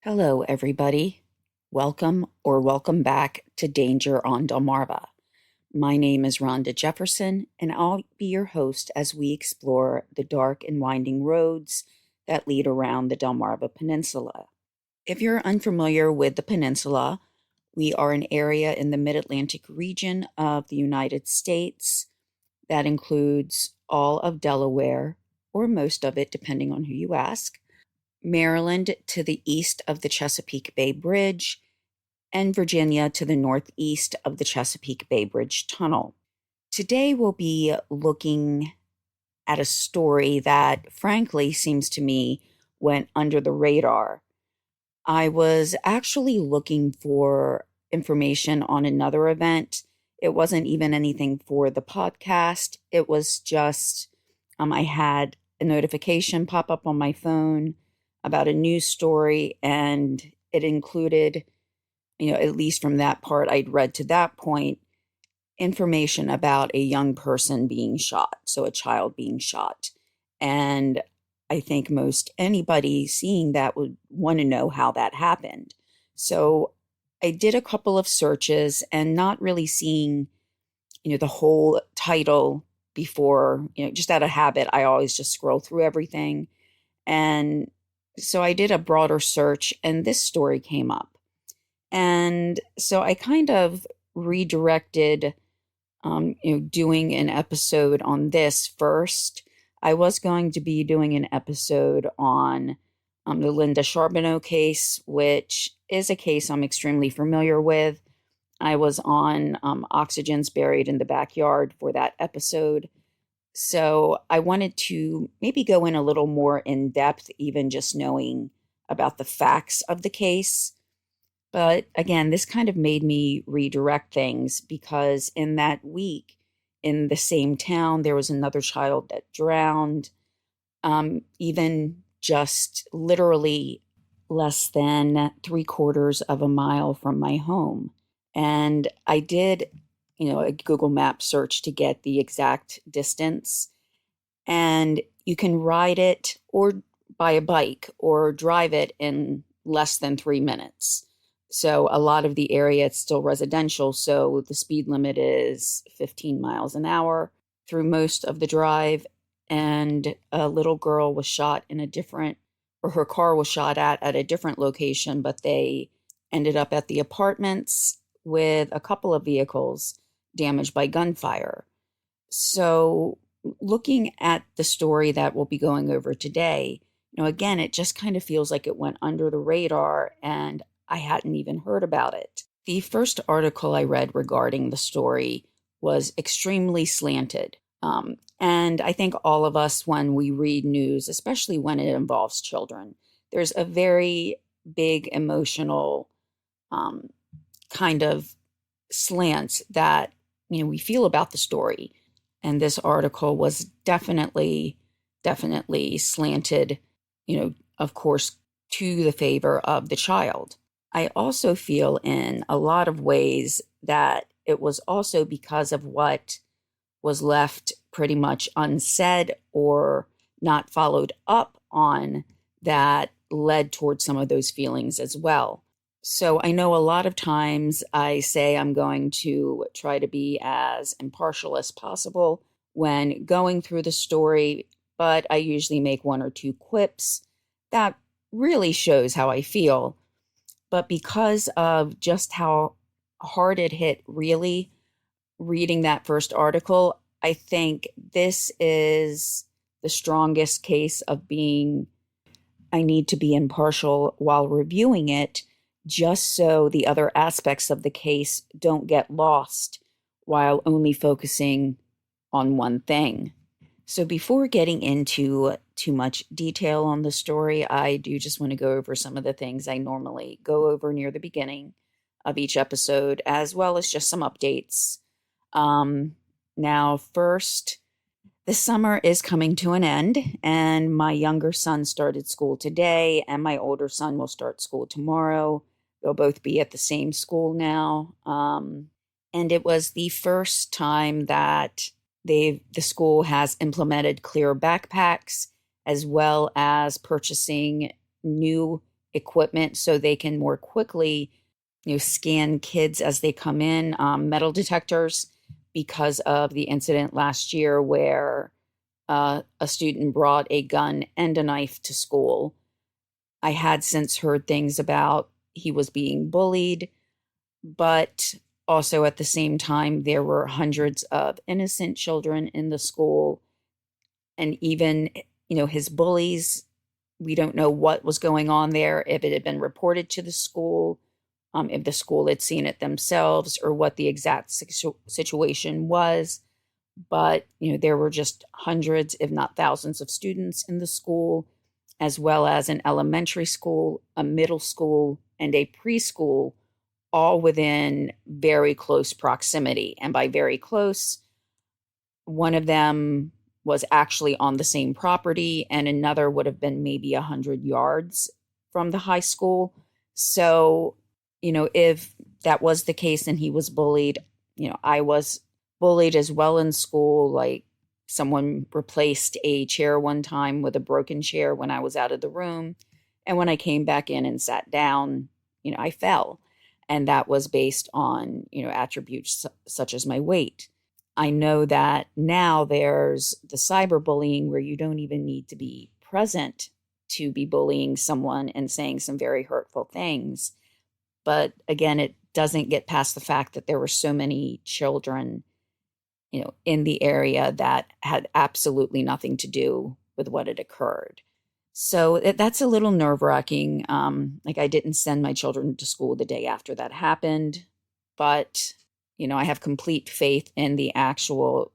Hello, everybody. Welcome back to Danger on Delmarva. My name is Rhonda Jefferson, and I'll be your host as we explore the dark and winding roads that lead around the Delmarva Peninsula. If you're unfamiliar with the peninsula, we are an area in the mid Atlantic region of the United States that includes all of Delaware, or most of it, depending on who you ask, Maryland to the east of the Chesapeake Bay Bridge, and Virginia to the northeast of the Chesapeake Bay Bridge Tunnel. Today, we'll be looking at a story that, frankly, seems to me went under the radar. I was actually looking for information on another event. It wasn't even anything for the podcast. It was just, I had a notification pop up on my phone about a news story, and it included, at least from that part I'd read to that point, information about a young person being shot, so a child being shot. And I think most anybody seeing that would want to know how that happened. So I did a couple of searches and not really seeing, the whole title before, just out of habit, I always just scroll through everything. And so I did a broader search and this story came up. And so I kind of redirected, doing an episode on this first. I was going to be doing an episode on the Linda Charbonneau case, which is a case I'm extremely familiar with. I was on Oxygen's Buried in the Backyard for that episode. So I wanted to maybe go in a little more in depth, even just knowing about the facts of the case. But again, this kind of made me redirect things because in that week, in the same town, there was another child that drowned, even just literally less than 3/4 of a mile from my home. And I did, a Google Map search to get the exact distance. And you can ride it or by a bike or drive it in less than 3 minutes. So a lot of the area, it's still residential. So the speed limit is 15 miles an hour through most of the drive. And a little girl was shot her car was shot at a different location, but they ended up at the apartments with a couple of vehicles damaged by gunfire. So looking at the story that we'll be going over today, again, it just kind of feels like it went under the radar and I hadn't even heard about it. The first article I read regarding the story was extremely slanted. And I think all of us, when we read news, especially when it involves children, there's a very big emotional kind of slant that, we feel about the story. And this article was definitely slanted, of course, to the favor of the child. I also feel in a lot of ways that it was also because of what was left pretty much unsaid or not followed up on that led towards some of those feelings as well. So I know a lot of times I say I'm going to try to be as impartial as possible when going through the story, but I usually make one or two quips that really shows how I feel. But because of just how hard it hit, really, reading that first article, I think this is the strongest case of I need to be impartial while reviewing it, just so the other aspects of the case don't get lost while only focusing on one thing. So before getting into too much detail on the story, I do just want to go over some of the things I normally go over near the beginning of each episode, as well as just some updates. Now, first, the summer is coming to an end, and my younger son started school today, and my older son will start school tomorrow. They'll both be at the same school now. And it was the first time that the school has implemented clear backpacks, as well as purchasing new equipment so they can more quickly, scan kids as they come in, metal detectors, because of the incident last year where a student brought a gun and a knife to school. I had since heard things about he was being bullied, but also at the same time, there were hundreds of innocent children in the school. And even, his bullies, we don't know what was going on there, if it had been reported to the school, if the school had seen it themselves, or what the exact situation was. But, there were just hundreds, if not thousands, of students in the school, as well as an elementary school, a middle school, and a preschool, all within very close proximity. And by very close, one of them was actually on the same property, and another would have been maybe 100 yards from the high school. So, if that was the case and he was bullied, I was bullied as well in school. Like, someone replaced a chair one time with a broken chair when I was out of the room. And when I came back in and sat down, I fell. And that was based on, attributes such as my weight. I know that now there's the cyberbullying where you don't even need to be present to be bullying someone and saying some very hurtful things. But again, it doesn't get past the fact that there were so many children, in the area that had absolutely nothing to do with what had occurred. So that's a little nerve-wracking. Like, I didn't send my children to school the day after that happened, but, I have complete faith in the actual,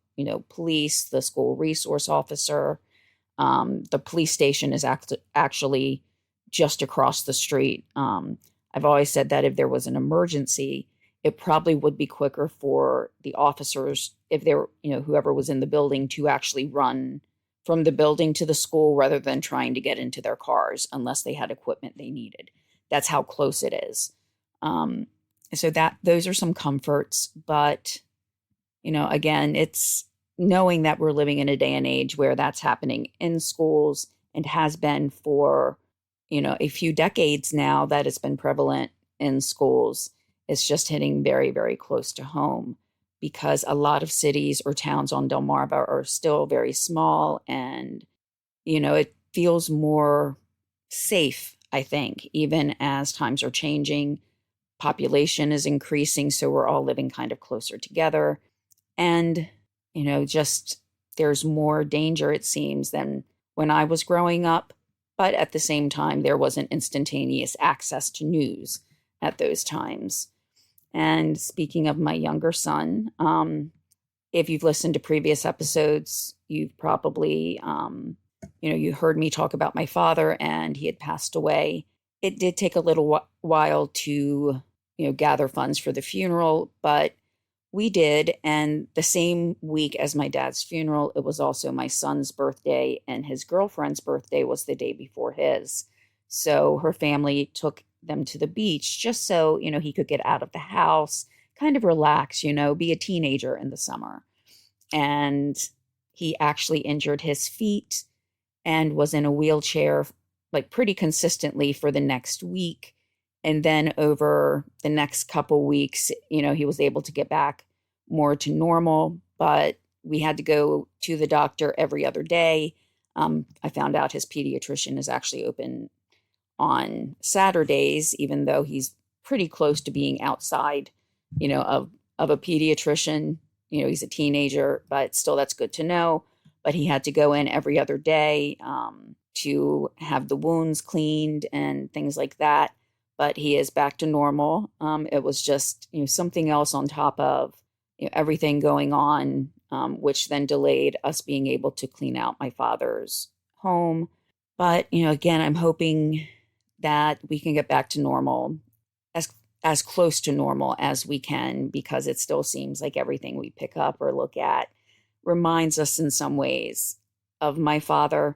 police, the school resource officer. The police station is actually just across the street. I've always said that if there was an emergency, it probably would be quicker for the officers, if they were, whoever was in the building, to actually run from the building to the school rather than trying to get into their cars unless they had equipment they needed. That's how close it is. So those are some comforts, but, again, it's knowing that we're living in a day and age where that's happening in schools and has been for, a few decades now, that it's been prevalent in schools. It's just hitting very, very close to home, because a lot of cities or towns on Delmarva are still very small, and, it feels more safe, I think, even as times are changing. Population is increasing, so we're all living kind of closer together. And, just there's more danger, it seems, than when I was growing up. But at the same time, there wasn't instantaneous access to news at those times. And speaking of my younger son, if you've listened to previous episodes, you've probably, you heard me talk about my father, and he had passed away. It did take a little while to, gather funds for the funeral, but we did. And the same week as my dad's funeral, it was also my son's birthday, and his girlfriend's birthday was the day before his. So her family took them to the beach just so, he could get out of the house, kind of relax, be a teenager in the summer. And he actually injured his feet and was in a wheelchair like pretty consistently for the next week. And then over the next couple weeks, he was able to get back more to normal, but we had to go to the doctor every other day. I found out his pediatrician is actually open on Saturdays, even though he's pretty close to being outside, of a pediatrician. He's a teenager, but still, that's good to know. But he had to go in every other day to have the wounds cleaned and things like that. But he is back to normal. It was just, something else on top of everything going on, which then delayed us being able to clean out my father's home. But, again, I'm hoping that we can get back to normal, as close to normal as we can, because it still seems like everything we pick up or look at reminds us in some ways of my father.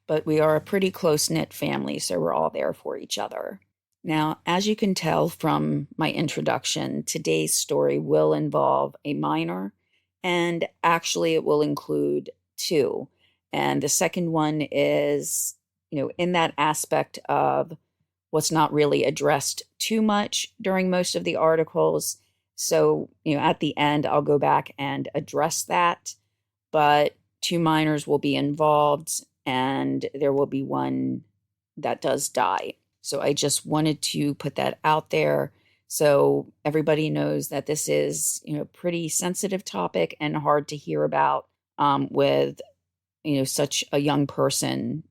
But we are a pretty close-knit family, so we're all there for each other. Now, as you can tell from my introduction, today's story will involve a minor, and actually it will include two. And the second one is in that aspect of what's not really addressed too much during most of the articles. So, at the end, I'll go back and address that. But 2 minors will be involved, and there will be one that does die. So I just wanted to put that out there so everybody knows that this is, pretty sensitive topic and hard to hear about with, such a young person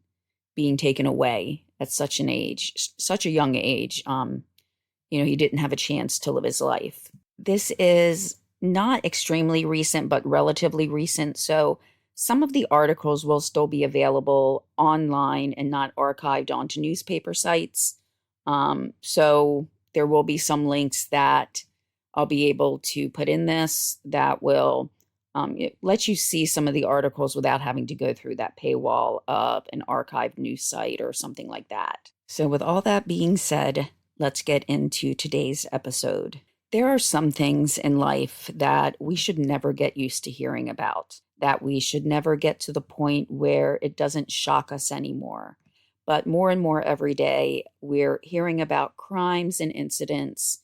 being taken away at such a young age. He didn't have a chance to live his life. This is not extremely recent, but relatively recent. So some of the articles will still be available online and not archived onto newspaper sites. So there will be some links that I'll be able to put in this that will let you see some of the articles without having to go through that paywall of an archived news site or something like that. So with all that being said, let's get into today's episode. There are some things in life that we should never get used to hearing about, that we should never get to the point where it doesn't shock us anymore. But more and more every day, we're hearing about crimes and incidents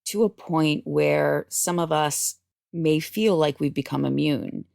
to a point where some of us may feel like we've become immune.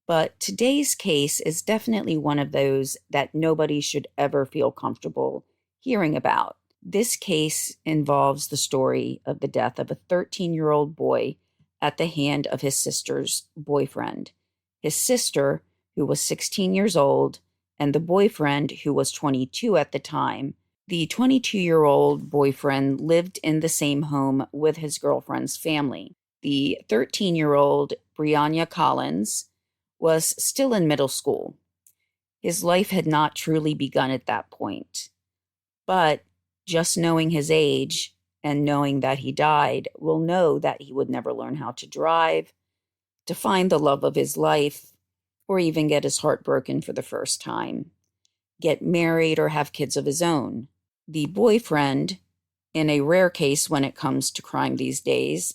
But today's case is definitely one of those that nobody should ever feel comfortable hearing about. This case involves the story of the death of a 13-year-old boy at the hand of his sister's boyfriend. His sister, who was 16 years old, and the boyfriend, who was 22 at the time. The 22-year-old boyfriend lived in the same home with his girlfriend's family. The 13-year-old, Brianna Collins, was still in middle school. His life had not truly begun at that point. But just knowing his age and knowing that he died, we'll know that he would never learn how to drive, to find the love of his life, or even get his heart broken for the first time, get married or have kids of his own. The boyfriend, in a rare case when it comes to crime these days,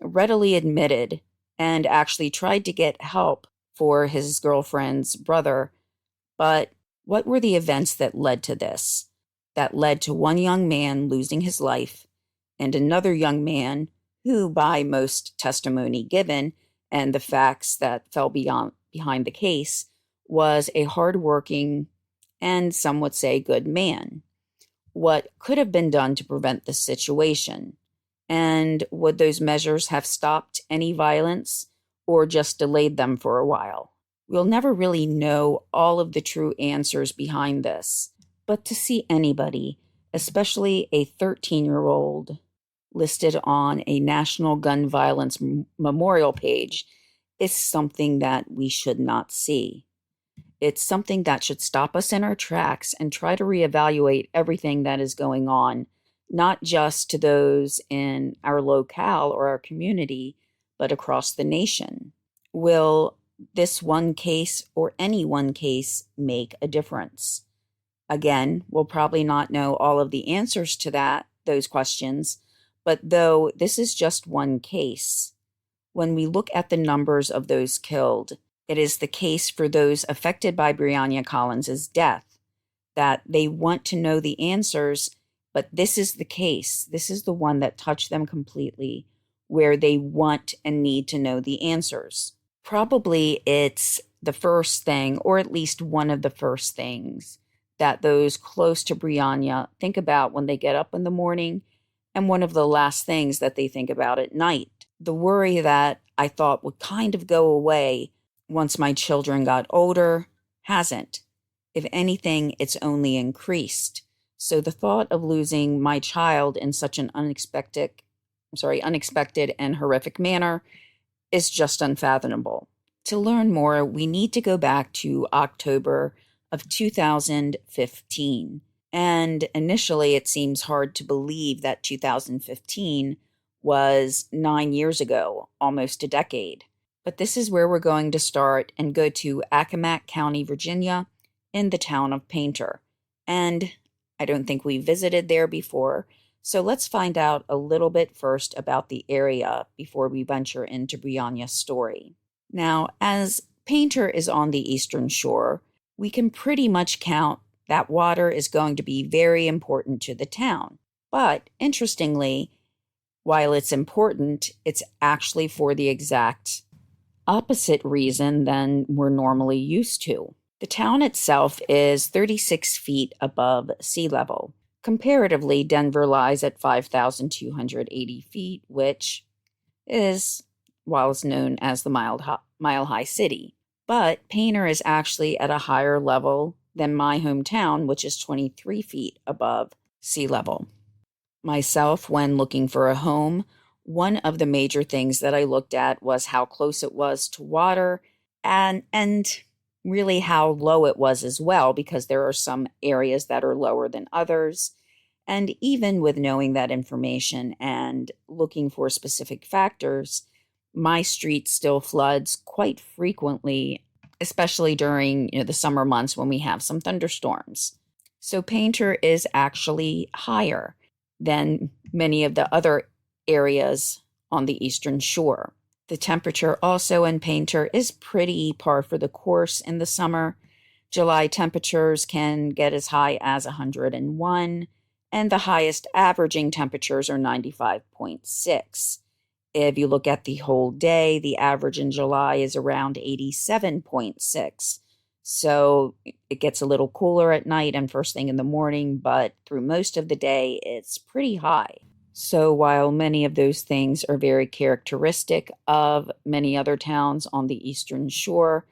readily admitted and actually tried to get help for his girlfriend's brother. But what were the events that led to this? That led to one young man losing his life and another young man who, by most testimony given and the facts that fell behind the case, was a hardworking and some would say good man. What could have been done to prevent this situation? And would those measures have stopped any violence or just delayed them for a while? We'll never really know all of the true answers behind this. But to see anybody, especially a 13-year-old, listed on a National Gun Violence Memorial page is something that we should not see. It's something that should stop us in our tracks and try to reevaluate everything that is going on, not just to those in our locale or our community, but across the nation. Will this one case or any one case make a difference? Again, we'll probably not know all of the answers to those questions, but though this is just one case, when we look at the numbers of those killed, it is the case for those affected by Brianna Collins' death that they want to know the answers, but this is the case. This is the one that touched them completely, where they want and need to know the answers. Probably it's the first thing, or at least one of the first things, that those close to Brianna think about when they get up in the morning, and one of the last things that they think about at night. The worry that I thought would kind of go away once my children got older hasn't. If anything, it's only increased. So the thought of losing my child in such an unexpected and horrific manner is just unfathomable. To learn more, we need to go back to October of 2015. And initially, it seems hard to believe that 2015 was 9 years ago, almost a decade. But this is where we're going to start and go to Accomack County, Virginia, in the town of Painter. And I don't think we visited there before, so let's find out a little bit first about the area before we venture into Brianna's story. Now, as Painter is on the eastern shore, we can pretty much count that water is going to be very important to the town. But interestingly, while it's important, it's actually for the exact opposite reason than we're normally used to. The town itself is 36 feet above sea level. Comparatively, Denver lies at 5,280 feet, which is, while it's known as the Mile High City. But Painter is actually at a higher level than my hometown, which is 23 feet above sea level. Myself, when looking for a home, one of the major things that I looked at was how close it was to water and really how low it was as well, because there are some areas that are lower than others. And even with knowing that information and looking for specific factors, my street still floods quite frequently, especially during the summer months when we have some thunderstorms. So Painter is actually higher than many of the other areas on the eastern shore. The temperature also in Painter is pretty par for the course in the summer. July temperatures can get as high as 101, and the highest averaging temperatures are 95.6. If you look at the whole day, the average in July is around 87.6. So it gets a little cooler at night and first thing in the morning, but through most of the day, it's pretty high. So while many of those things are very characteristic of many other towns on the Eastern Shore,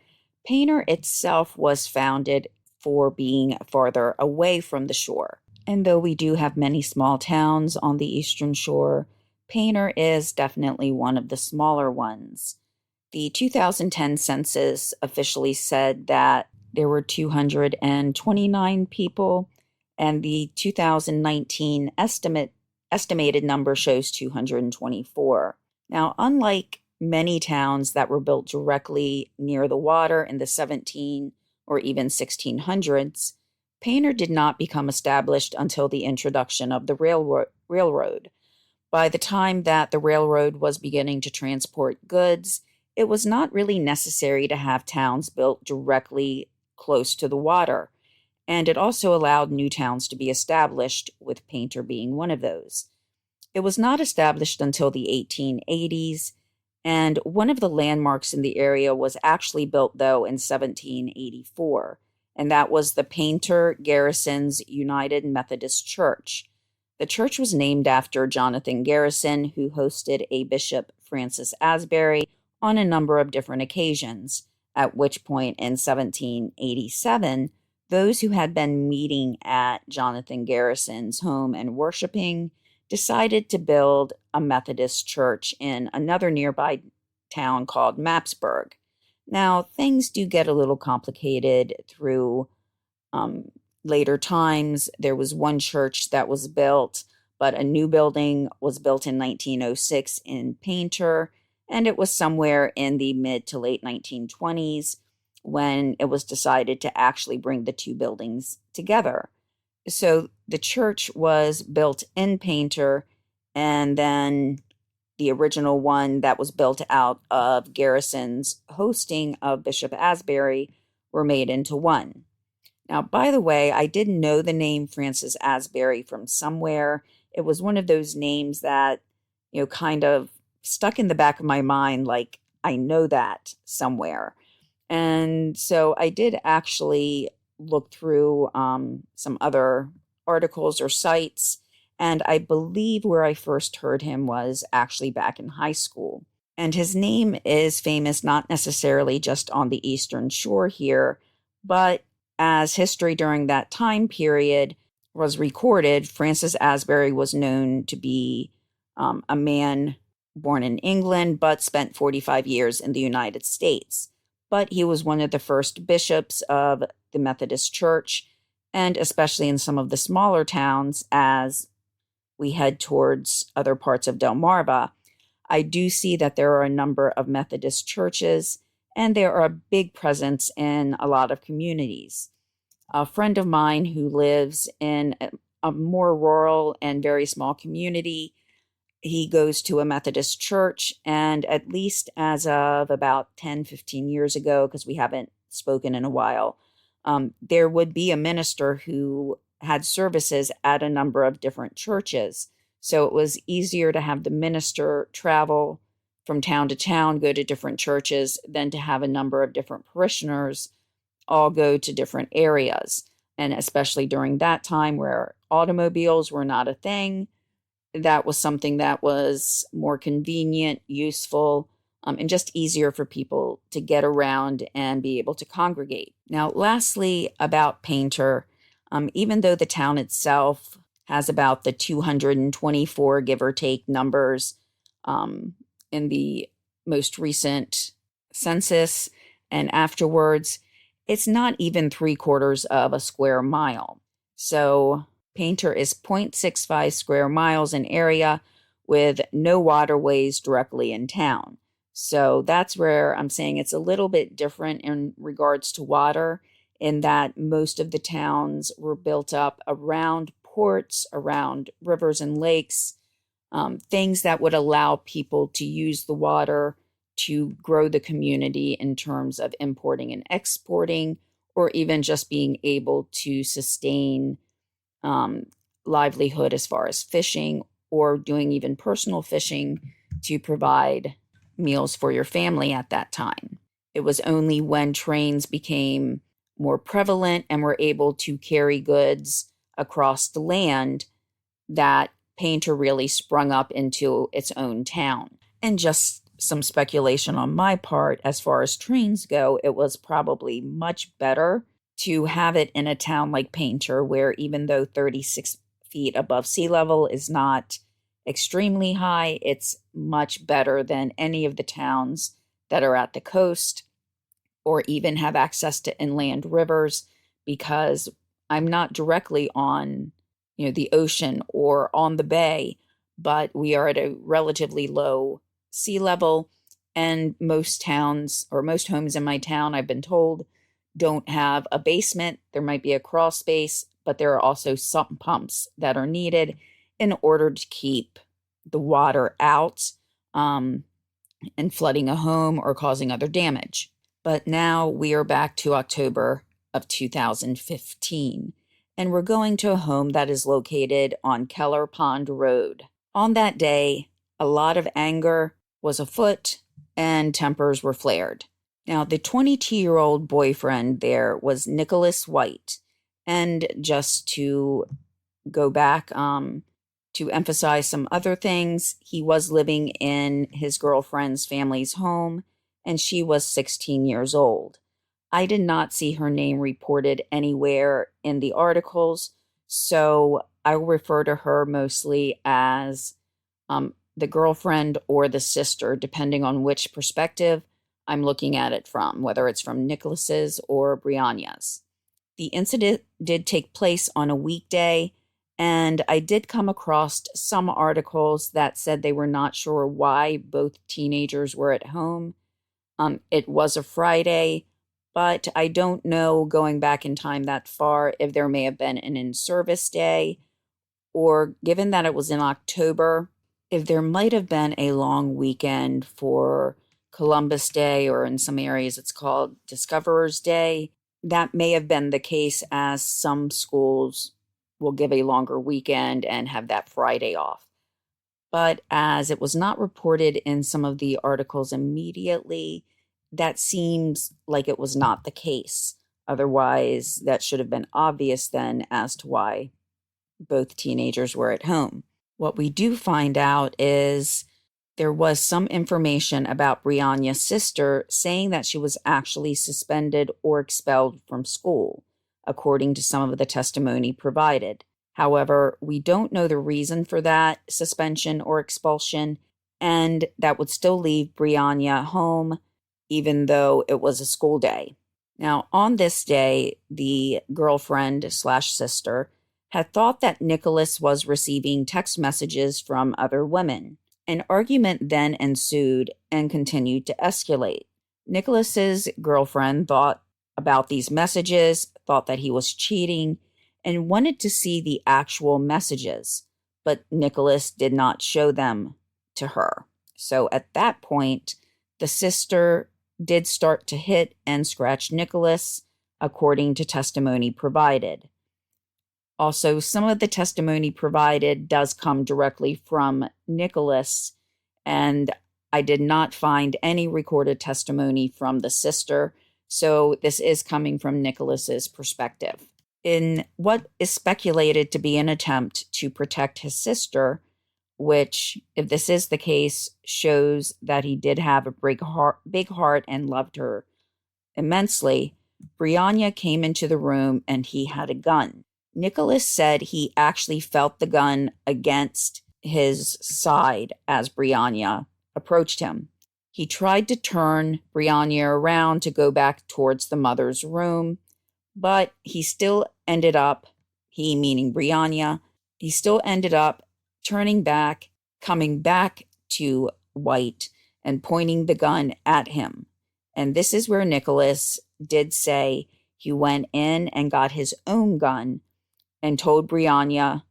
Painter itself was founded for being farther away from the shore. And though we do have many small towns on the Eastern Shore, Painter is definitely one of the smaller ones. The 2010 census officially said that there were 229 people, and the 2019 estimated number shows 224. Now, unlike many towns that were built directly near the water in the 17 or even 1600s, Painter did not become established until the introduction of the railroad. By the time that the railroad was beginning to transport goods, it was not really necessary to have towns built directly close to the water, and it also allowed new towns to be established, with Painter being one of those. It was not established until the 1880s, and one of the landmarks in the area was actually built, though, in 1784, and that was the Painter Garrison's United Methodist Church. The church was named after Jonathan Garrison, who hosted a Bishop Francis Asbury on a number of different occasions, at which point in 1787, those who had been meeting at Jonathan Garrison's home and worshiping decided to build a Methodist church in another nearby town called Mapsburg. Now, things do get a little complicated through later times. There was one church that was built, but a new building was built in 1906 in Painter, and it was somewhere in the mid to late 1920s when it was decided to actually bring the two buildings together. So the church was built in Painter, and then the original one that was built out of Garrison's hosting of Bishop Asbury were made into one. Now, by the way, I did know the name Francis Asbury from somewhere. It was one of those names that, kind of stuck in the back of my mind, like, I know that somewhere. And so I did actually look through some other articles or sites, and I believe where I first heard him was actually back in high school. And his name is famous not necessarily just on the Eastern Shore here, but as history during that time period was recorded, Francis Asbury was known to be a man born in England, but spent 45 years in the United States. But he was one of the first bishops of the Methodist Church, and especially in some of the smaller towns as we head towards other parts of Delmarva, I do see that there are a number of Methodist churches, and there are a big presence in a lot of communities. A friend of mine who lives in a more rural and very small community, he goes to a Methodist church, and at least as of about 10, 15 years ago, because we haven't spoken in a while, there would be a minister who had services at a number of different churches. So it was easier to have the minister travel from town to town, go to different churches, than to have a number of different parishioners all go to different areas. And especially during that time where automobiles were not a thing, that was something that was more convenient, useful, and just easier for people to get around and be able to congregate. Now, lastly, about Painter, even though the town itself has about the 224, give or take, numbers in the most recent census and afterwards, it's not even 3/4 of a square mile. So Painter is 0.65 square miles in area with no waterways directly in town. So that's where I'm saying it's a little bit different in regards to water, in that most of the towns were built up around ports, around rivers and lakes, things that would allow people to use the water to grow the community in terms of importing and exporting, or even just being able to sustain livelihood as far as fishing, or doing even personal fishing to provide meals for your family at that time. It was only when trains became more prevalent and were able to carry goods across the land that Painter really sprung up into its own town. And just some speculation on my part, as far as trains go, it was probably much better to have it in a town like Painter, where even though 36 feet above sea level is not extremely high, it's much better than any of the towns that are at the coast or even have access to inland rivers, because I'm not directly on, the ocean or on the bay, but we are at a relatively low sea level, and most towns, or most homes in my town, I've been told, don't have a basement. There might be a crawl space, but there are also sump pumps that are needed in order to keep the water out and flooding a home or causing other damage. But now we are back to October of 2015, and we're going to a home that is located on Keller Pond Road. On that day, a lot of anger was afoot and tempers were flared. Now, the 22-year-old boyfriend there was Nicholas White. And just to go back to emphasize some other things, he was living in his girlfriend's family's home, and she was 16 years old. I did not see her name reported anywhere in the articles, so I will refer to her mostly as the girlfriend or the sister, depending on which perspective I'm looking at it from, whether it's from Nicholas's or Brianna's. The incident did take place on a weekday, and I did come across some articles that said they were not sure why both teenagers were at home. It was a Friday, but I don't know, going back in time that far, if there may have been an in-service day, or given that it was in October, if there might have been a long weekend for Columbus Day, or in some areas it's called Discoverers Day. That may have been the case, as some schools will give a longer weekend and have that Friday off. But as it was not reported in some of the articles immediately, that seems like it was not the case. Otherwise, that should have been obvious then as to why both teenagers were at home. What we do find out is there was some information about Brianna's sister saying that she was actually suspended or expelled from school, according to some of the testimony provided. However, we don't know the reason for that suspension or expulsion, and that would still leave Brianna home, even though it was a school day. Now, on this day, the girlfriend/sister had thought that Nicholas was receiving text messages from other women. An argument then ensued and continued to escalate. Nicholas's girlfriend thought about these messages, thought that he was cheating, and wanted to see the actual messages, but Nicholas did not show them to her. So at that point, the sister did start to hit and scratch Nicholas according to testimony provided. Also, some of the testimony provided does come directly from Nicholas, and I did not find any recorded testimony from the sister, so this is coming from Nicholas's perspective. In what is speculated to be an attempt to protect his sister, which, if this is the case, shows that he did have a big heart and loved her immensely, Brianna came into the room and he had a gun. Nicholas said he actually felt the gun against his side as Brianna approached him. He tried to turn Brianna around to go back towards the mother's room, but he still ended up, he meaning Brianna, he still ended up turning back, coming back to White, and pointing the gun at him. And this is where Nicholas did say he went in and got his own gun and told Brianna,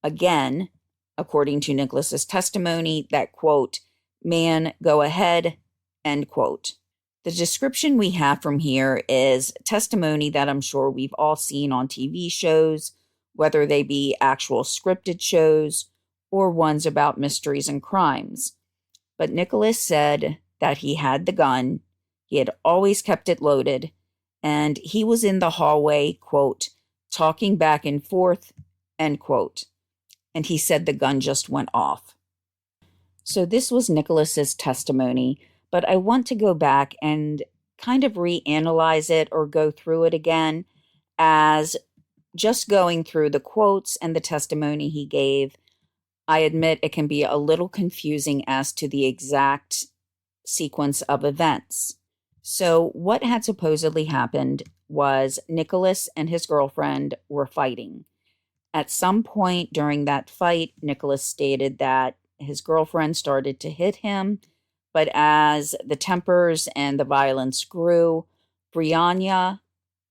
again, according to Nicholas's testimony, that, quote, "Man, go ahead," end quote. The description we have from here is testimony that I'm sure we've all seen on TV shows, whether they be actual scripted shows or ones about mysteries and crimes. But Nicholas said that he had the gun, he had always kept it loaded, and he was in the hallway, quote, talking back and forth, end quote. And he said the gun just went off. So this was Nicholas's testimony, but I want to go back and kind of reanalyze it or go through it again, as just going through the quotes and the testimony he gave, I admit it can be a little confusing as to the exact sequence of events. So what had supposedly happened was Nicholas and his girlfriend were fighting. At some point during that fight, Nicholas stated that his girlfriend started to hit him, but as the tempers and the violence grew, Brianna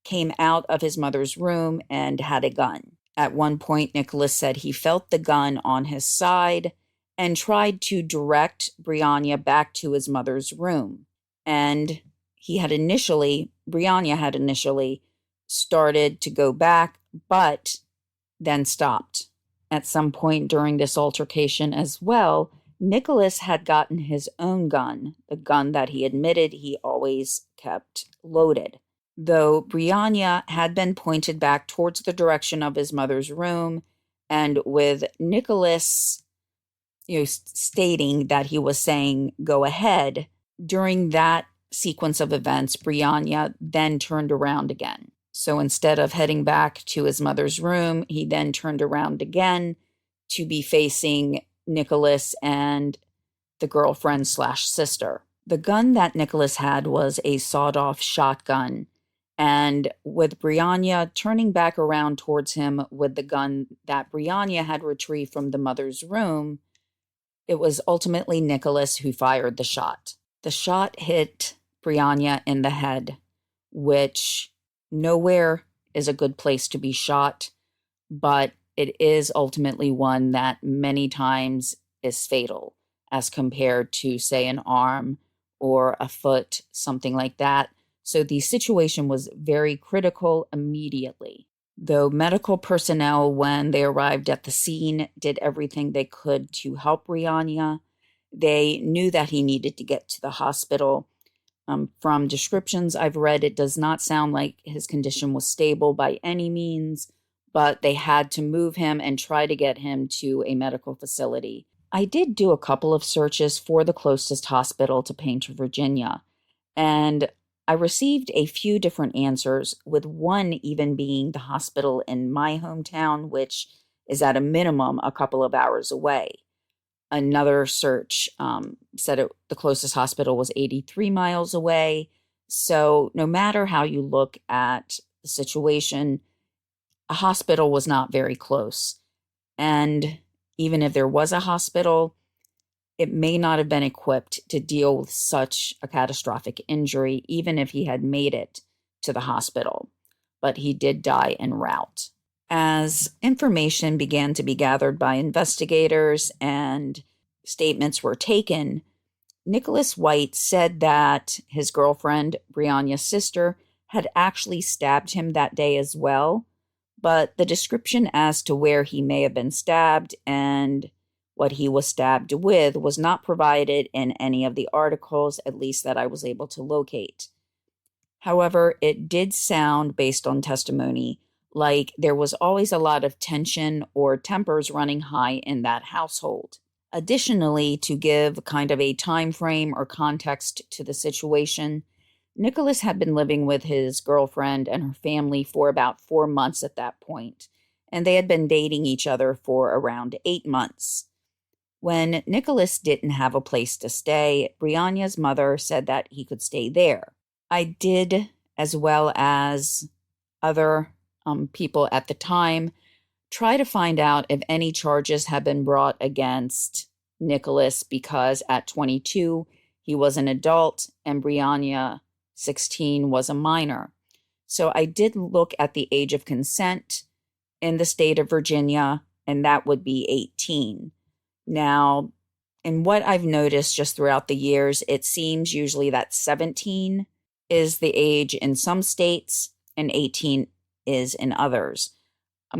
came out of his mother's room and had a gun. At one point, Nicholas said he felt the gun on his side and tried to direct Brianna back to his mother's room. And Brianna had initially started to go back, but then stopped. At some point during this altercation as well, Nicholas had gotten his own gun, the gun that he admitted he always kept loaded. Though Brianna had been pointed back towards the direction of his mother's room, and with Nicholas, stating that he was saying, "Go ahead," during that sequence of events, Brianna then turned around again. So instead of heading back to his mother's room, he then turned around again to be facing Nicholas and the girlfriend/sister. The gun that Nicholas had was a sawed-off shotgun, and with Brianna turning back around towards him with the gun that Brianna had retrieved from the mother's room, it was ultimately Nicholas who fired the shot. The shot hit Brianna in the head, which nowhere is a good place to be shot, but it is ultimately one that many times is fatal as compared to, say, an arm or a foot, something like that. So the situation was very critical immediately. Though medical personnel, when they arrived at the scene, did everything they could to help Brianna, they knew that he needed to get to the hospital. From descriptions I've read, it does not sound like his condition was stable by any means, but they had to move him and try to get him to a medical facility. I did do a couple of searches for the closest hospital to Painter, Virginia, and I received a few different answers, with one even being the hospital in my hometown, which is at a minimum a couple of hours away. Another search said the closest hospital was 83 miles away. So no matter how you look at the situation, a hospital was not very close. And even if there was a hospital, it may not have been equipped to deal with such a catastrophic injury, even if he had made it to the hospital. But he did die en route. As information began to be gathered by investigators and statements were taken, Nicholas White said that his girlfriend, Brianna's sister, had actually stabbed him that day as well, but the description as to where he may have been stabbed and what he was stabbed with was not provided in any of the articles, at least that I was able to locate. However, it did sound, based on testimony, like there was always a lot of tension or tempers running high in that household. Additionally, to give kind of a time frame or context to the situation, Nicholas had been living with his girlfriend and her family for about 4 months at that point, and they had been dating each other for around 8 months. When Nicholas didn't have a place to stay, Brianna's mother said that he could stay there. I did, as well as other people at the time, try to find out if any charges had been brought against Nicholas because at 22, he was an adult and Brianna, 16, was a minor. So I did look at the age of consent in the state of Virginia, and that would be 18. Now, in what I've noticed just throughout the years, it seems usually that 17 is the age in some states and 18 is in others.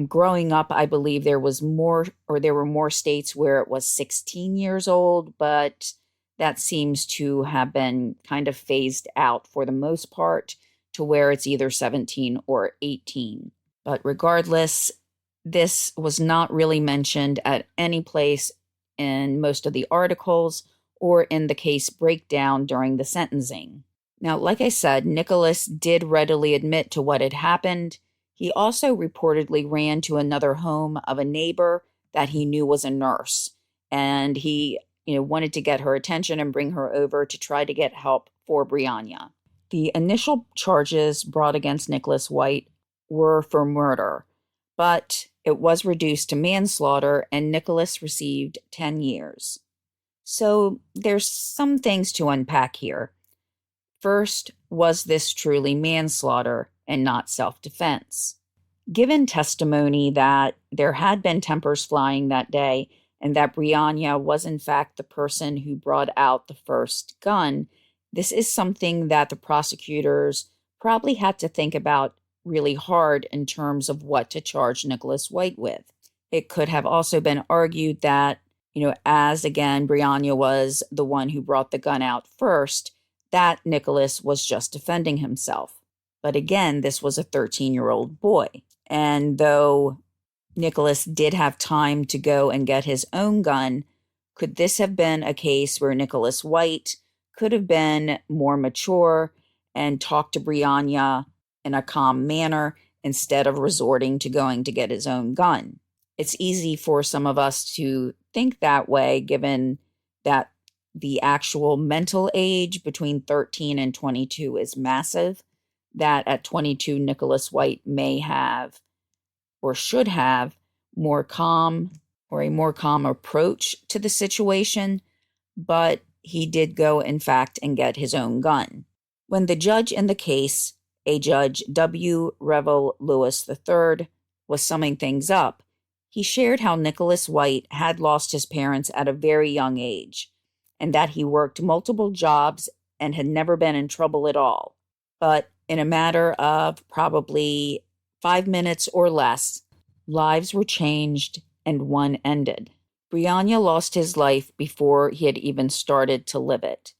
Growing up, I believe there were more states where it was 16 years old, but that seems to have been kind of phased out for the most part to where it's either 17 or 18. But regardless, this was not really mentioned at any place in most of the articles or in the case breakdown during the sentencing. Now, like I said, Nicholas did readily admit to what had happened. He also reportedly ran to another home of a neighbor that he knew was a nurse, and he, wanted to get her attention and bring her over to try to get help for Brianna. The initial charges brought against Nicholas White were for murder, but it was reduced to manslaughter, and Nicholas received 10 years. So there's some things to unpack here. First, was this truly manslaughter and not self-defense? Given testimony that there had been tempers flying that day and that Brianna was in fact the person who brought out the first gun, this is something that the prosecutors probably had to think about really hard in terms of what to charge Nicholas White with. It could have also been argued that, as again, Brianna was the one who brought the gun out first, that Nicholas was just defending himself. But again, this was a 13-year-old boy. And though Nicholas did have time to go and get his own gun, could this have been a case where Nicholas White could have been more mature and talked to Brianna in a calm manner instead of resorting to going to get his own gun? It's easy for some of us to think that way, given that the actual mental age between 13 and 22 is massive, that at 22, Nicholas White may have or should have a more calm approach to the situation, but he did go, in fact, and get his own gun. When the judge in the case, a Judge W. Revel Lewis III, was summing things up, he shared how Nicholas White had lost his parents at a very young age, and that he worked multiple jobs and had never been in trouble at all. But in a matter of probably 5 minutes or less, lives were changed and one ended. Brianna lost his life before he had even started to live it.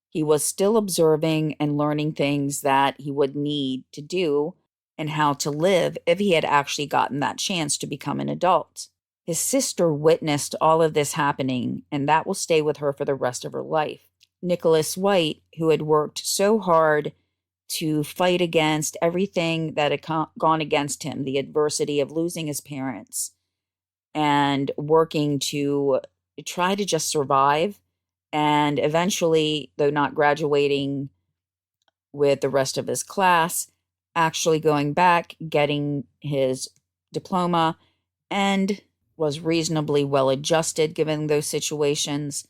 He was still observing and learning things that he would need to do and how to live if he had actually gotten that chance to become an adult. His sister witnessed all of this happening, and that will stay with her for the rest of her life. Nicholas White, who had worked so hard to fight against everything that had gone against him, the adversity of losing his parents, and working to try to just survive, and eventually, though not graduating with the rest of his class, actually going back, getting his diploma, and was reasonably well adjusted given those situations.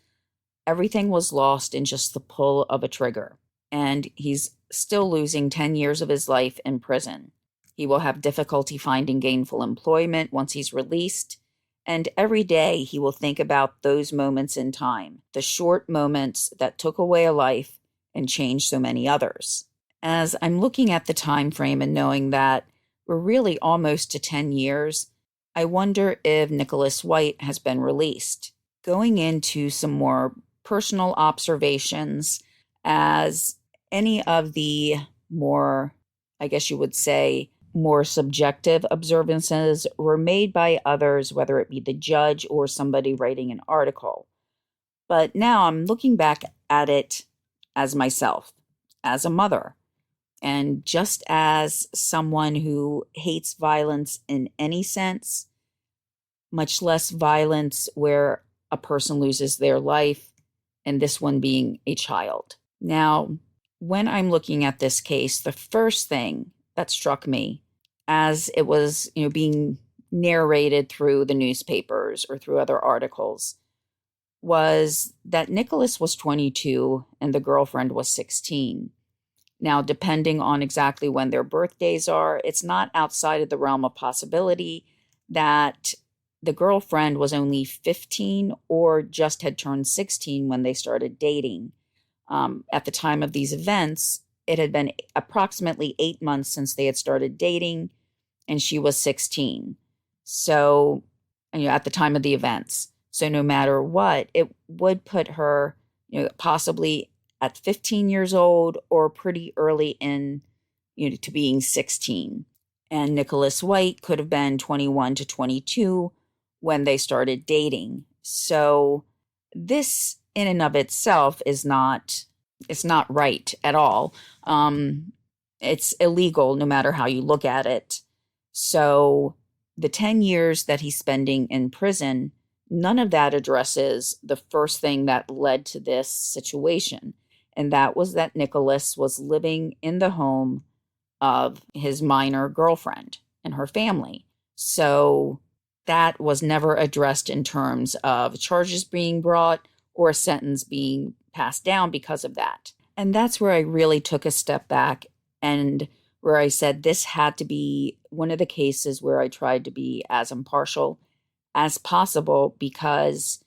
Everything was lost in just the pull of a trigger, and he's still losing 10 years of his life in prison. He will have difficulty finding gainful employment once he's released, and every day he will think about those moments in time, the short moments that took away a life and changed so many others. As I'm looking at the time frame and knowing that we're really almost to 10 years, I wonder if Nicholas White has been released. Going into some more personal observations, as any of the more, I guess you would say, more subjective observances were made by others, whether it be the judge or somebody writing an article. But now I'm looking back at it as myself, as a mother, and just as someone who hates violence in any sense, much less violence where a person loses their life, and this one being a child. Now, when I'm looking at this case, the first thing that struck me as it was, being narrated through the newspapers or through other articles was that Nicholas was 22 and the girlfriend was 16. Now, depending on exactly when their birthdays are, it's not outside of the realm of possibility that the girlfriend was only 15 or just had turned 16 when they started dating. At the time of these events, it had been approximately 8 months since they had started dating, and she was 16. So, at the time of the events. So no matter what, it would put her, possibly at 15 years old or pretty early in, to being 16. And Nicholas White could have been 21 to 22 when they started dating. So this in and of itself is not, it's not right at all. It's illegal no matter how you look at it. So the 10 years that he's spending in prison, none of that addresses the first thing that led to this situation. And that was that Nicholas was living in the home of his minor girlfriend and her family. So that was never addressed in terms of charges being brought or a sentence being passed down because of that. And that's where I really took a step back and where I said this had to be one of the cases where I tried to be as impartial as possible, because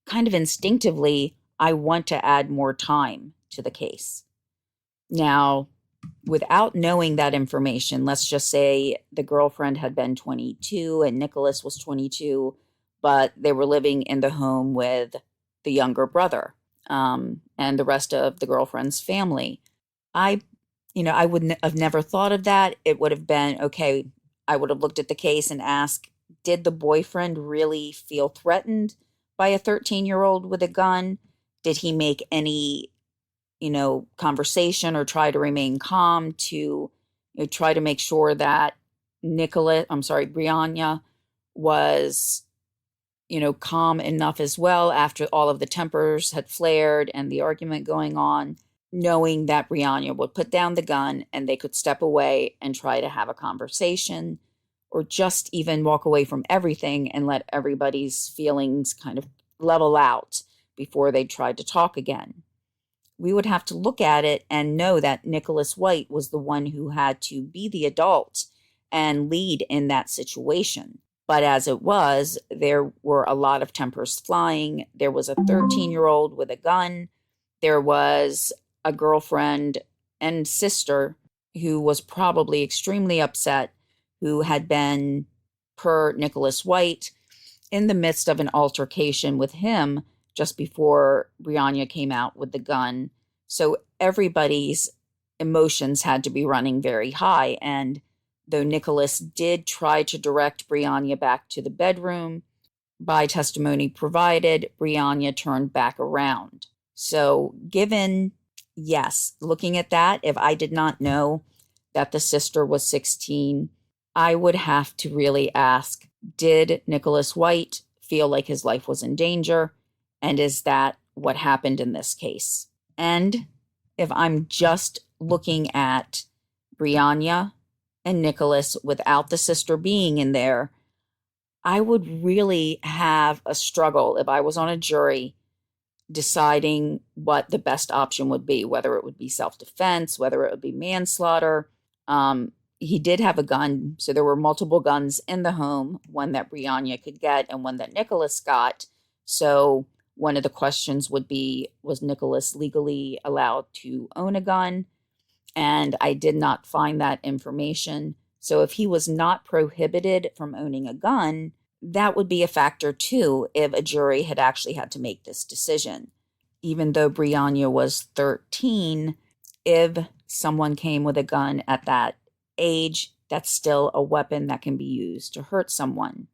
kind of instinctively, I want to add more time to the case. Now, without knowing that information, let's just say the girlfriend had been 22 and Nicholas was 22, but they were living in the home with the younger brother, and the rest of the girlfriend's family. I would have never thought of that. It would have been, okay, I would have looked at the case and asked, did the boyfriend really feel threatened by a 13-year-old with a gun? Did he make any, conversation or try to remain calm to try to make sure that Brianna was, calm enough as well after all of the tempers had flared and the argument going on, knowing that Brianna would put down the gun and they could step away and try to have a conversation, or just even walk away from everything and let everybody's feelings kind of level out before they tried to talk again. We would have to look at it and know that Nicholas White was the one who had to be the adult and lead in that situation. But as it was, there were a lot of tempers flying. There was a 13-year-old with a gun. There was a girlfriend and sister who was probably extremely upset, who had been, per Nicholas White, in the midst of an altercation with him just before Brianna came out with the gun. So everybody's emotions had to be running very high. And though Nicholas did try to direct Brianna back to the bedroom, by testimony provided, Brianna turned back around. So looking at that, if I did not know that the sister was 16, I would have to really ask, did Nicholas White feel like his life was in danger? And is that what happened in this case? And if I'm just looking at Brianna and Nicholas without the sister being in there, I would really have a struggle if I was on a jury deciding what the best option would be, whether it would be self-defense, whether it would be manslaughter. He did have a gun, so there were multiple guns in the home, one that Brianna could get and one that Nicholas got. So one of the questions would be, was Nicholas legally allowed to own a gun? and I did not find that information. So if he was not prohibited from owning a gun, that would be a factor too if a jury had actually had to make this decision. Even though Brianna was 13, if someone came with a gun at that age, that's still a weapon that can be used to hurt someone.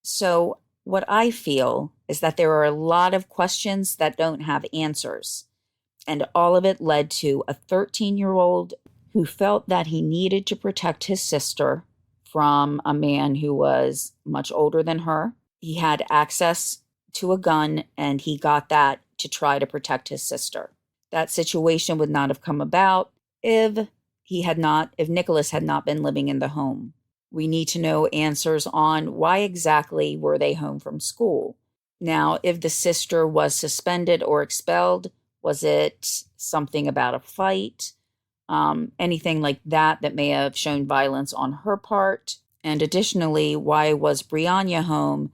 So what I feel is that there are a lot of questions that don't have answers. And all of it led to a 13-year-old who felt that he needed to protect his sister from a man who was much older than her. He had access to a gun, and he got that to try to protect his sister. That situation would not have come about if Nicholas had not been living in the home. We need to know answers on why exactly were they home from school. Now, if the sister was suspended or expelled, was it something about a fight? Anything like that that may have shown violence on her part? And additionally, why was Brianna home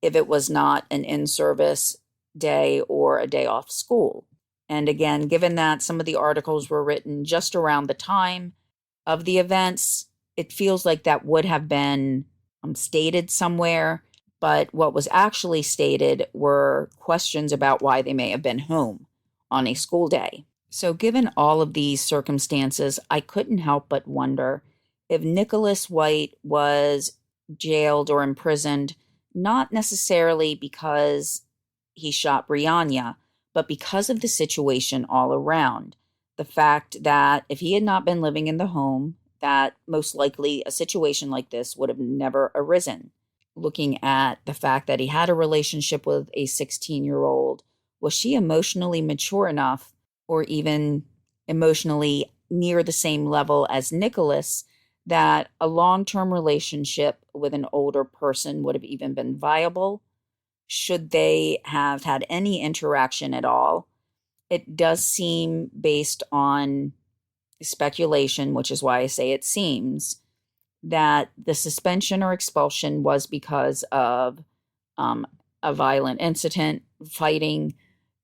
if it was not an in-service day or a day off school? And again, given that some of the articles were written just around the time of the events, it feels like that would have been stated somewhere. But what was actually stated were questions about why they may have been home on a school day. So given all of these circumstances, I couldn't help but wonder if Nicholas White was jailed or imprisoned, not necessarily because he shot Brianna, but because of the situation all around. The fact that if he had not been living in the home, that most likely a situation like this would have never arisen. Looking at the fact that he had a relationship with a 16-year-old, was she emotionally mature enough or even emotionally near the same level as Nicholas that a long-term relationship with an older person would have even been viable? Should they have had any interaction at all? It does seem, based on speculation, which is why I say it seems, that the suspension or expulsion was because of a violent incident, fighting.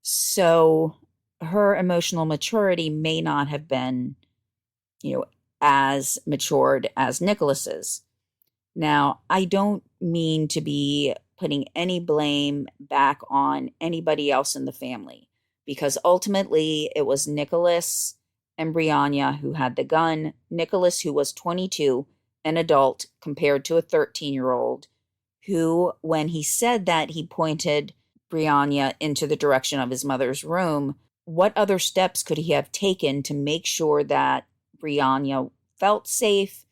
So her emotional maturity may not have been, as matured as Nicholas's. Now, I don't mean to be putting any blame back on anybody else in the family, because ultimately it was Nicholas and Brianna who had the gun. Nicholas, who was 22, an adult, compared to a 13-year-old, who, when he said that he pointed Brianna into the direction of his mother's room, what other steps could he have taken to make sure that Brianna felt safe,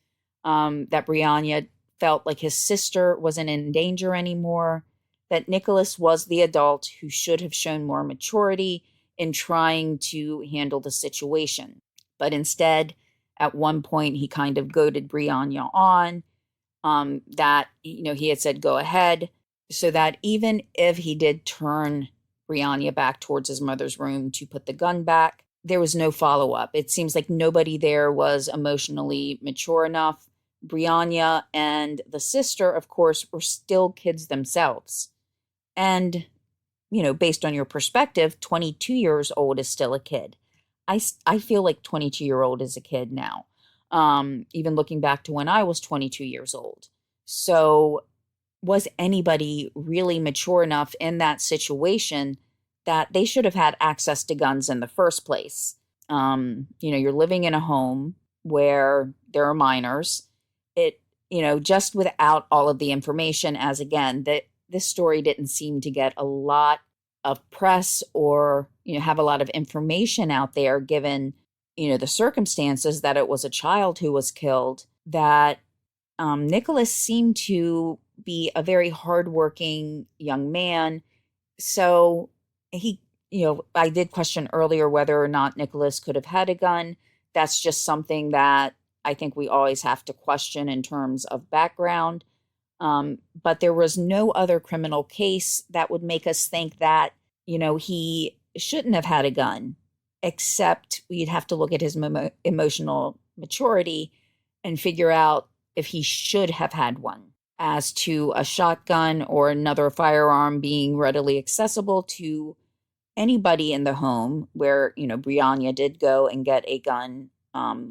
that Brianna felt like his sister wasn't in danger anymore, that Nicholas was the adult who should have shown more maturity in trying to handle the situation. But instead, at one point, he kind of goaded Brianna on, that, he had said, go ahead, so that even if he did turn Brianna back towards his mother's room to put the gun back, there was no follow-up. It seems like nobody there was emotionally mature enough. Brianna and the sister, of course, were still kids themselves. And, based on your perspective, 22 years old is still a kid. I feel like 22-year-old is a kid now, even looking back to when I was 22 years old. So was anybody really mature enough in that situation that they should have had access to guns in the first place? You're living in a home where there are minors. Just without all of the information, as again, that this story didn't seem to get a lot of press or, have a lot of information out there, given, the circumstances that it was a child who was killed, that Nicholas seemed to be a very hardworking young man. So he, I did question earlier whether or not Nicholas could have had a gun. That's just something that I think we always have to question in terms of background. But there was no other criminal case that would make us think that, he shouldn't have had a gun, except we'd have to look at his emotional maturity and figure out if he should have had one. As to a shotgun or another firearm being readily accessible to anybody in the home, where, Brianna did go and get a gun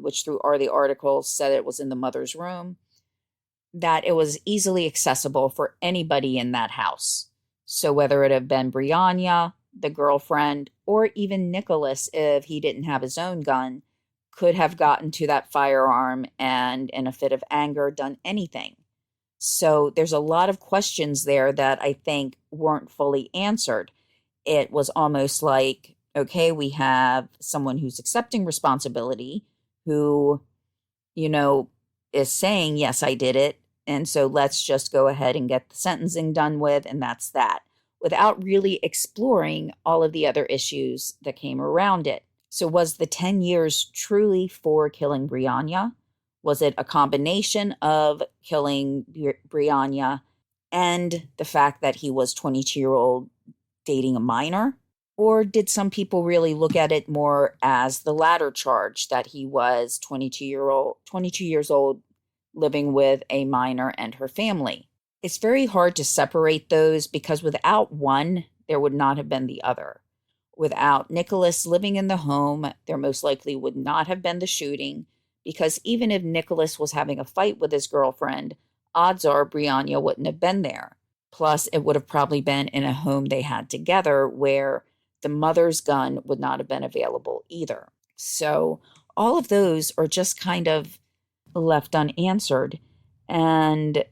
which through the articles said it was in the mother's room, that it was easily accessible for anybody in that house. So whether it had been Brianna, the girlfriend, or even Nicholas, if he didn't have his own gun, could have gotten to that firearm and, in a fit of anger, done anything. So there's a lot of questions there that I think weren't fully answered. It was almost like, okay, we have someone who's accepting responsibility, who, you know, is saying, yes, I did it. And so let's just go ahead and get the sentencing done with, and that's that, without really exploring all of the other issues that came around it. So was the 10 years truly for killing Brianna? Was it a combination of killing Brianna and the fact that he was 22-year-old dating a minor? Or did some people really look at it more as the latter charge, that he was 22 years old, living with a minor and her family? It's very hard to separate those, because without one, there would not have been the other. Without Nicholas living in the home, there most likely would not have been the shooting, because even if Nicholas was having a fight with his girlfriend, odds are Brianna wouldn't have been there. Plus, it would have probably been in a home they had together, where the mother's gun would not have been available either. So all of those are just kind of left unanswered. And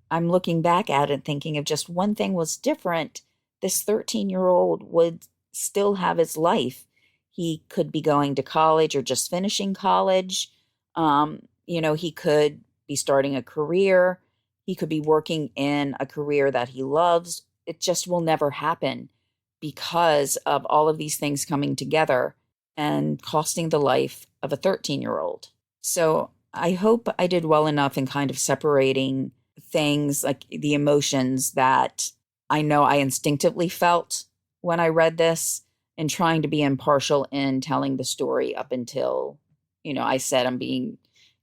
I'm looking back at it thinking, if just one thing was different, this 13-year-old would still have his life. He could be going to college or just finishing college. He could be starting a career. He could be working in a career that he loves. It just will never happen because of all of these things coming together and costing the life of a 13-year-old. So I hope I did well enough in kind of separating things, like the emotions that I know I instinctively felt when I read this, and trying to be impartial in telling the story up until, I said I'm being,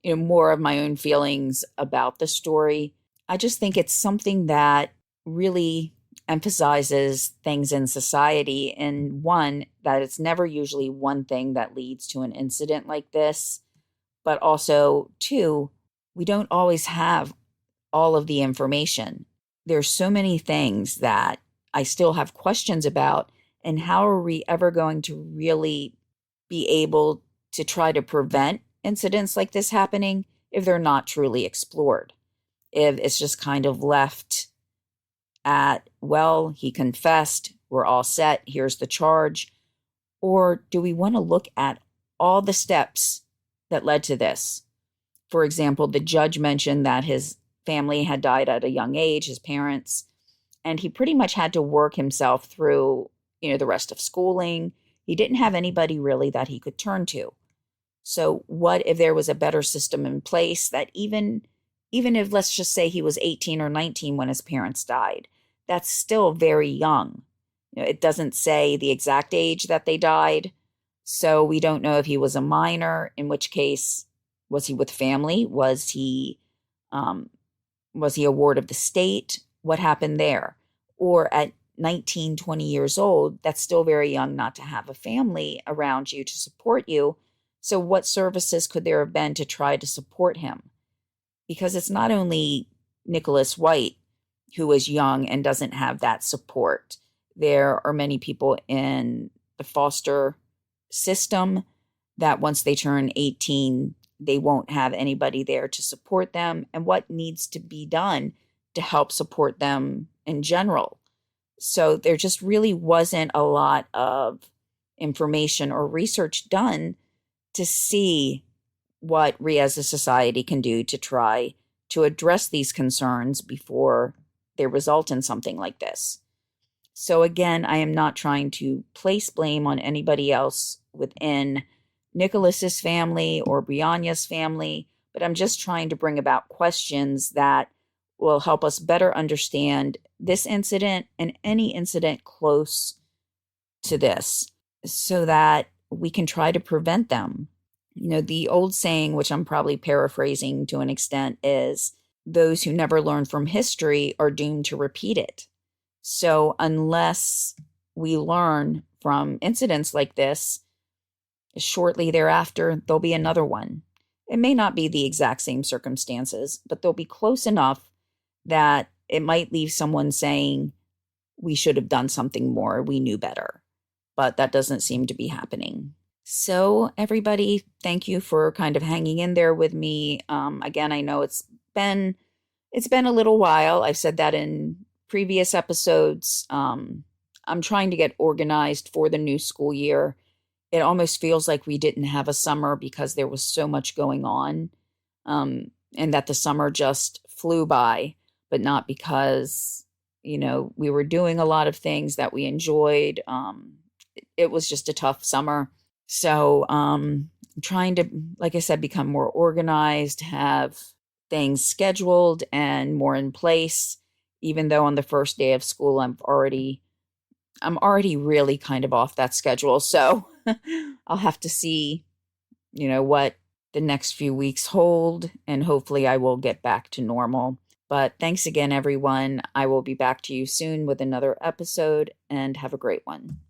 more of my own feelings about the story. I just think it's something that really emphasizes things in society. And one, that it's never usually one thing that leads to an incident like this. But also, two, we don't always have all of the information. There's so many things that I still have questions about. And how are we ever going to really be able to try to prevent incidents like this happening if they're not truly explored? If it's just kind of left at, well, he confessed, we're all set, here's the charge. Or do we want to look at all the steps that led to this? For example, the judge mentioned that his family had died at a young age, his parents, and he pretty much had to work himself through, the rest of schooling. He didn't have anybody really that he could turn to. So what if there was a better system in place that even if, let's just say, he was 18 or 19 when his parents died, that's still very young. It doesn't say the exact age that they died. So we don't know if he was a minor, in which case, was he with family? Was he a ward of the state? What happened there? Or at 19, 20 years old, that's still very young not to have a family around you to support you. So what services could there have been to try to support him? Because it's not only Nicholas White who is young and doesn't have that support. There are many people in the foster system that once they turn 18, they won't have anybody there to support them, and what needs to be done to help support them in general. So there just really wasn't a lot of information or research done to see what we as a society can do to try to address these concerns before they result in something like this. So again, I am not trying to place blame on anybody else within Nicholas's family or Brianna's family, but I'm just trying to bring about questions that will help us better understand this incident and any incident close to this, so that we can try to prevent them. The old saying, which I'm probably paraphrasing to an extent, is those who never learn from history are doomed to repeat it. So unless we learn from incidents like this, Shortly thereafter, there'll be another one. It may not be the exact same circumstances, but they'll be close enough that it might leave someone saying, we should have done something more, we knew better. But that doesn't seem to be happening. So, everybody, thank you for kind of hanging in there with me. Again, I know it's been a little while. I've said that in previous episodes. I'm trying to get organized for the new school year. It almost feels like we didn't have a summer because there was so much going on, and that the summer just flew by, but not because, we were doing a lot of things that we enjoyed. It was just a tough summer. So, I'm trying to, like I said, become more organized, have things scheduled and more in place, even though on the first day of school, I'm already really kind of off that schedule. So I'll have to see, what the next few weeks hold, and hopefully I will get back to normal. But thanks again, everyone. I will be back to you soon with another episode, and have a great one.